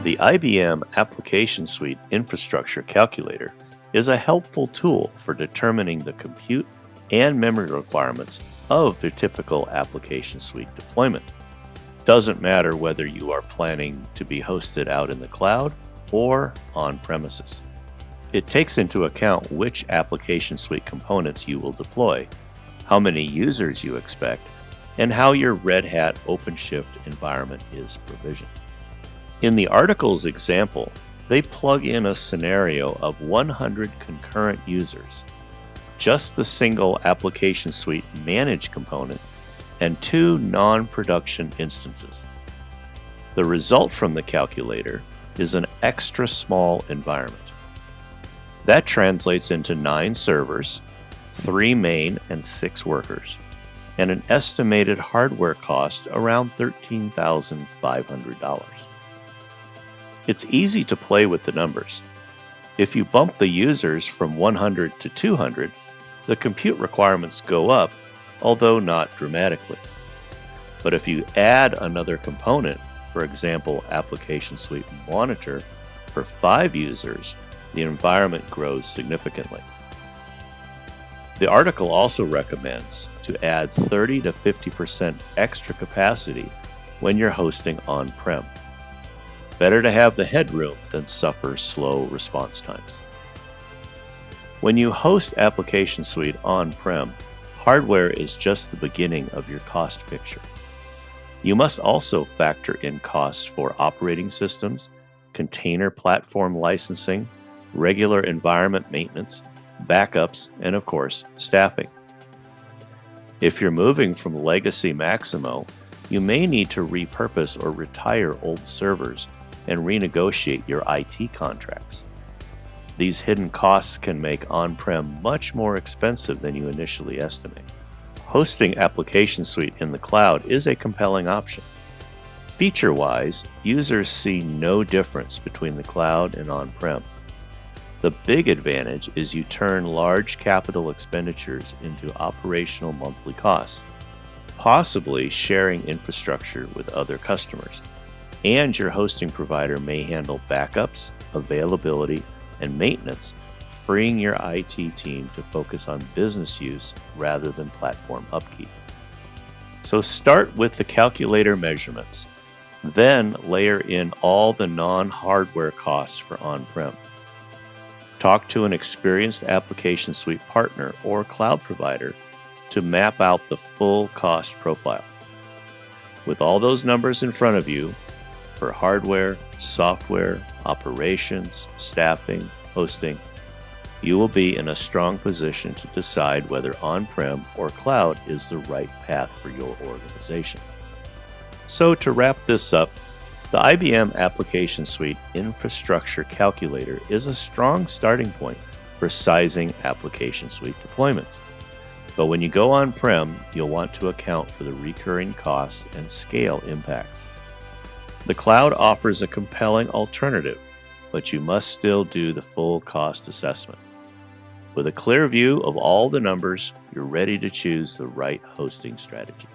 The IBM Application Suite Infrastructure Calculator is a helpful tool for determining the compute and memory requirements of your typical application suite deployment. Doesn't matter whether you are planning to be hosted out in the cloud or on premises. It takes into account which application suite components you will deploy, how many users you expect, and how your Red Hat OpenShift environment is provisioned. In the article's example, they plug in a scenario of 100 concurrent users, just the single application suite managed component, and 2 non-production instances. The result from the calculator is an extra small environment. That translates into 9 servers, 3 main and 6 workers, and an estimated hardware cost around $13,500. It's easy to play with the numbers. If you bump the users from 100 to 200, the compute requirements go up, although not dramatically. But if you add another component, for example, Application Suite Monitor, for 5 users, the environment grows significantly. The article also recommends to add 30 to 50% extra capacity when you're hosting on-prem. Better to have the headroom than suffer slow response times. When you host Application Suite on-prem, hardware is just the beginning of your cost picture. You must also factor in costs for operating systems, container platform licensing, regular environment maintenance, backups, and of course, staffing. If you're moving from legacy Maximo, you may need to repurpose or retire old servers and renegotiate your IT contracts. These hidden costs can make on-prem much more expensive than you initially estimate. Hosting Application Suite in the cloud is a compelling option. Feature-wise, users see no difference between the cloud and on-prem. The big advantage is you turn large capital expenditures into operational monthly costs, possibly sharing infrastructure with other customers. And your hosting provider may handle backups, availability, and maintenance, freeing your IT team to focus on business use rather than platform upkeep. So start with the calculator measurements, then layer in all the non-hardware costs for on-prem. Talk to an experienced Application Suite partner or cloud provider to map out the full cost profile. With all those numbers in front of you, for hardware, software, operations, staffing, hosting, you will be in a strong position to decide whether on-prem or cloud is the right path for your organization. So to wrap this up, the IBM Application Suite Infrastructure Calculator is a strong starting point for sizing Application Suite deployments. But when you go on-prem, you'll want to account for the recurring costs and scale impacts. The cloud offers a compelling alternative, but you must still do the full cost assessment. With a clear view of all the numbers, you're ready to choose the right hosting strategy.